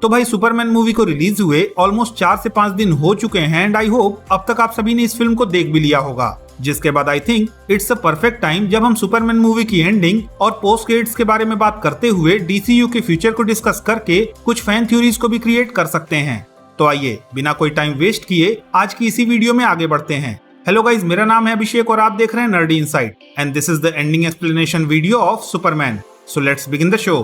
तो भाई Superman movie को रिलीज हुए ऑलमोस्ट 4 से 5 दिन हो चुके हैं एंड आई होप अब तक आप सभी ने इस फिल्म को देख भी लिया होगा, जिसके बाद I think it's a perfect time जब हम सुपरमैन मूवी की एंडिंग और पोस्ट क्रेडिट्स के बारे में बात करते हुए डीसीयू के फ्यूचर को डिस्कस करके कुछ फैन थ्योरीज को भी क्रिएट कर सकते हैं। तो आइए बिना कोई टाइम वेस्ट किए आज की इसी वीडियो में आगे बढ़ते हैं। हेलो गाइज, मेरा नाम है अभिषेक और आप देख रहे हैं nerdy insight and this is the ending explanation video of Superman. So let's begin the show.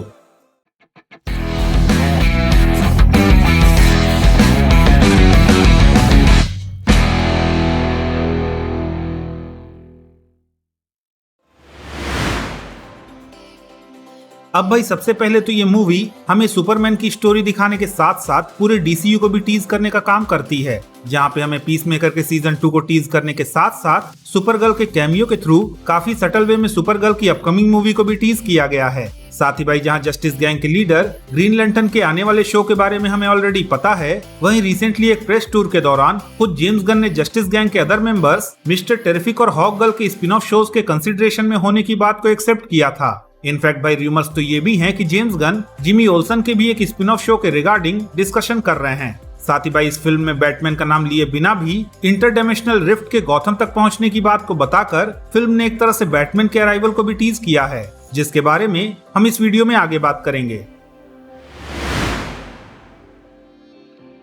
अब भाई सबसे पहले तो ये मूवी हमें सुपरमैन की स्टोरी दिखाने के साथ साथ पूरे डीसीयू को भी टीज करने का काम करती है, जहाँ पे हमें पीसमेकर के सीजन 2 को टीज करने के साथ साथ सुपरगर्ल के कैमियो के थ्रू काफी सटल वे में सुपरगर्ल की अपकमिंग मूवी को भी टीज किया गया है। साथ ही भाई जहाँ जस्टिस गैंग के लीडर ग्रीन लैंटर्न के आने वाले शो के बारे में हमें ऑलरेडी पता है, वहीं रिसेंटली एक प्रेस टूर के दौरान खुद जेम्स गन ने जस्टिस गैंग के अदर मेंबर्स मिस्टर टेरिफिक और हॉक गर्ल के स्पिन ऑफ शोज के कंसिडरेशन में होने की बात को एक्सेप्ट किया था। इनफैक्ट भाई रूमर्स तो ये भी हैं कि जेम्स गन जिमी ओल्सन के भी एक स्पिन ऑफ शो के रिगार्डिंग डिस्कशन कर रहे हैं। साथ ही भाई इस फिल्म में बैटमैन का नाम लिए बिना भी इंटरडायमेंशनल रिफ्ट के गॉथम तक पहुंचने की बात को बताकर फिल्म ने एक तरह से बैटमैन के अराइवल को भी टीज किया है, जिसके बारे में हम इस वीडियो में आगे बात करेंगे।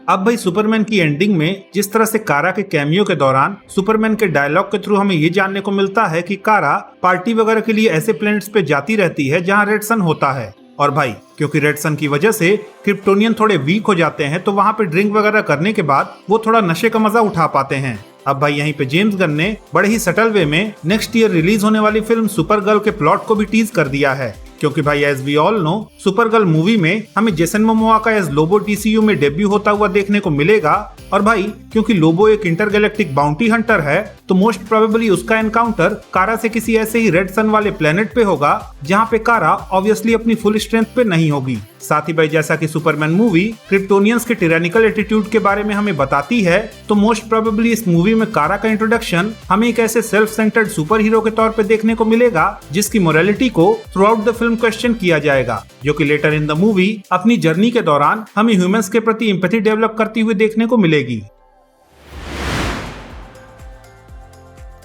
अब भाई सुपरमैन की एंडिंग में जिस तरह से कारा के कैमियो के दौरान सुपरमैन के डायलॉग के थ्रू हमें ये जानने को मिलता है कि कारा पार्टी वगैरह के लिए ऐसे प्लैनेट्स पे जाती रहती है जहां रेड सन होता है, और भाई क्योंकि रेड सन की वजह से क्रिप्टोनियन थोड़े वीक हो जाते हैं तो वहां पे ड्रिंक वगैरह करने के बाद वो थोड़ा नशे का मजा उठा पाते हैं। अब भाई यहीं पे जेम्स गन ने बड़े ही सटल वे में नेक्स्ट ईयर रिलीज होने वाली फिल्म सुपरगर्ल के प्लॉट को भी टीज कर दिया है, क्योंकि भाई as we all know Supergirl movie में हमें जेसन मोमोआ का एज लोबो डीसीयू में डेब्यू होता हुआ देखने को मिलेगा, और भाई क्योंकि लोबो एक इंटरगैलेक्टिक बाउंटी हंटर है तो मोस्ट प्रोबेबली उसका एनकाउंटर कारा से किसी ऐसे ही रेड सन वाले प्लेनेट पे होगा जहाँ पे कारा ऑब्वियसली अपनी फुल स्ट्रेंथ पे नहीं होगी। साथ ही भाई जैसा कि सुपरमैन मूवी क्रिप्टोनियंस के टिरानिकल एटीट्यूड के बारे में हमें बताती है, तो मोस्ट प्रोबेबली इस मूवी में कारा का इंट्रोडक्शन हमें एक ऐसे सेल्फ सेंटर्ड सुपर हीरो के तौर पे देखने को मिलेगा जिसकी मोरालिटी को through out the film question किया जाएगा, जो कि लेटर इन द मूवी अपनी जर्नी के दौरान हमें ह्यूमंस के प्रति एम्पैथी डेवलप करती हुई देखने को मिलेगी।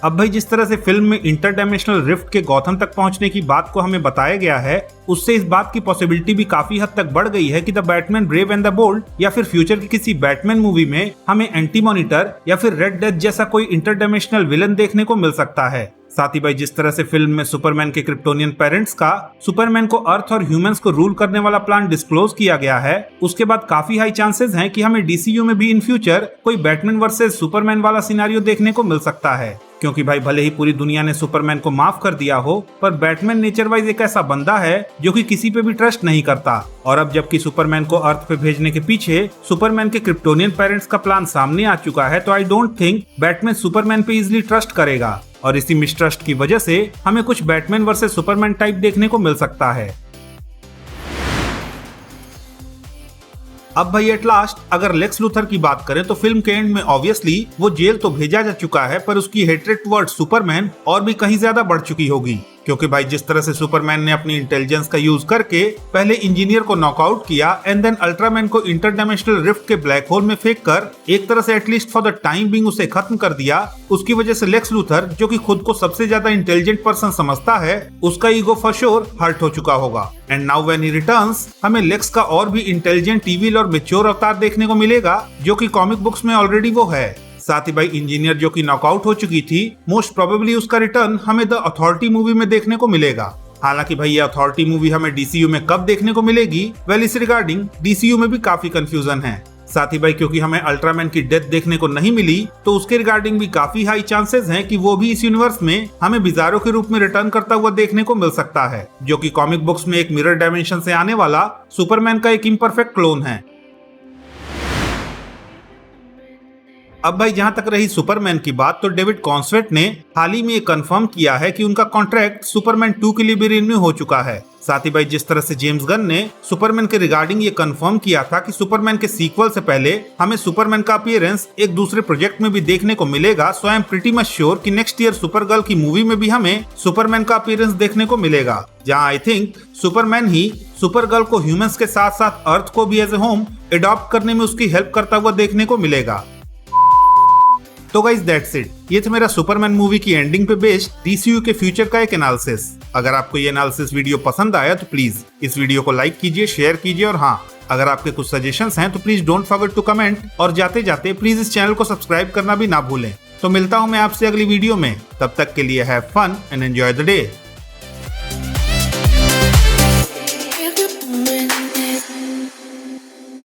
अब भाई जिस तरह से फिल्म में इंटरडायमेंशनल रिफ्ट के गॉथम तक पहुंचने की बात को हमें बताया गया है, उससे इस बात की पॉसिबिलिटी भी काफी हद तक बढ़ गई है कि the Batman brave and the bold या फिर फ्यूचर की किसी बैटमैन मूवी में हमें एंटी मॉनिटर या फिर रेड डेथ जैसा कोई इंटरडायमेंशनल विलन देखने को मिल सकता है। साथ ही भाई जिस तरह से फिल्म में सुपरमैन के क्रिप्टोनियन पेरेंट्स का सुपरमैन को अर्थ और ह्यूमंस को रूल करने वाला प्लान डिस्क्लोज किया गया है, उसके बाद काफी हाई चांसेस हैं कि हमें डीसीयू में भी इन फ्यूचर कोई बैटमैन वर्सेस सुपरमैन वाला सिनेरियो देखने को मिल सकता है, क्योंकि भाई भले ही पूरी दुनिया ने सुपरमैन को माफ कर दिया हो, पर बैटमैन नेचर वाइज एक ऐसा बंदा है जो कि किसी पे भी ट्रस्ट नहीं करता। और अब जबकि सुपरमैन को अर्थ पे भेजने के पीछे सुपरमैन के क्रिप्टोनियन पेरेंट्स का प्लान सामने आ चुका है, तो I don't think Batman Superman पे इजिली ट्रस्ट करेगा, और इसी मिसट्रस्ट की वजह से हमें कुछ बैटमैन वर्सेस सुपरमैन टाइप देखने को मिल सकता है। अब भाई एट लास्ट अगर लेक्स लूथर की बात करें तो फिल्म के एंड में ऑब्वियसली वो जेल तो भेजा जा चुका है, पर उसकी हेट्रेड टुवर्ड्स सुपरमैन और भी कहीं ज्यादा बढ़ चुकी होगी, क्योंकि भाई जिस तरह से सुपरमैन ने अपनी इंटेलिजेंस का यूज करके पहले इंजीनियर को नॉकआउट किया एंड देन अल्ट्रामैन को इंटरडायमेंशनल रिफ्ट के ब्लैक होल में फेंक कर एक तरह से at least for the time being उसे खत्म कर दिया, उसकी वजह से लेक्स लूथर जो कि खुद को सबसे ज्यादा इंटेलिजेंट पर्सन समझता है, उसका ईगो फॉर श्योर हर्ट हो चुका होगा। And now when he returns हमें लेक्स का और भी इंटेलिजेंट, इविल और मैच्योर अवतार देखने को मिलेगा, जो कि कॉमिक बुक्स में ऑलरेडी वो है। साथ ही भाई इंजीनियर जो कि नॉकआउट हो चुकी थी, मोस्ट प्रोबेबली उसका रिटर्न हमें द अथॉरिटी मूवी में देखने को मिलेगा। हालांकि भाई ये अथॉरिटी मूवी हमें डीसीयू में कब देखने को मिलेगी, वेल इस रिगार्डिंग डीसीयू में भी काफी कंफ्यूजन है। साथ ही भाई क्योंकि हमें अल्ट्रामैन की डेथ देखने को नहीं मिली, तो उसके रिगार्डिंग भी काफी हाई चांसेस हैं कि वो भी इस यूनिवर्स में हमें बिजारो के रूप में रिटर्न करता हुआ देखने को मिल सकता है, जो कि कॉमिक बुक्स में एक मिरर डायमेंशन से आने वाला सुपरमैन का एक इम्परफेक्ट क्लोन है। अब भाई जहां तक रही सुपरमैन की बात, तो डेविड कॉन्सवेट ने हाल ही में कंफर्म किया है कि उनका कॉन्ट्रैक्ट सुपरमैन 2 के लिए भी रिन्यू हो चुका है। साथ ही भाई जिस तरह से जेम्स गन ने सुपरमैन के रिगार्डिंग ये कंफर्म किया था कि सुपरमैन के सीक्वल से पहले हमें सुपरमैन का अपीयरेंस एक दूसरे प्रोजेक्ट में भी देखने को मिलेगा, so I am pretty much sure कि नेक्स्ट ईयर सुपरगर्ल की मूवी में भी हमें सुपरमैन का अपीयरेंस देखने को मिलेगा, जहां I think Superman he Supergirl को ह्यूमंस के साथ साथ अर्थ को भी एज ए होम एडॉप्ट करने में उसकी हेल्प करता हुआ देखने को मिलेगा। तो गाइस दैट्स इट, ये था मेरा सुपरमैन मूवी की एंडिंग पे बेस्ड डीसीयू के फ्यूचर का एक एनालिसिस। अगर आपको ये एनालिसिस वीडियो पसंद आया तो प्लीज इस वीडियो को लाइक कीजिए, शेयर कीजिए, और हाँ, अगर आपके कुछ सजेशंस हैं तो please don't forget to comment, और जाते जाते प्लीज इस चैनल को सब्सक्राइब करना भी ना भूलें। तो मिलता हूँ मैं आपसे अगली वीडियो में, तब तक के लिए have fun and enjoy the day.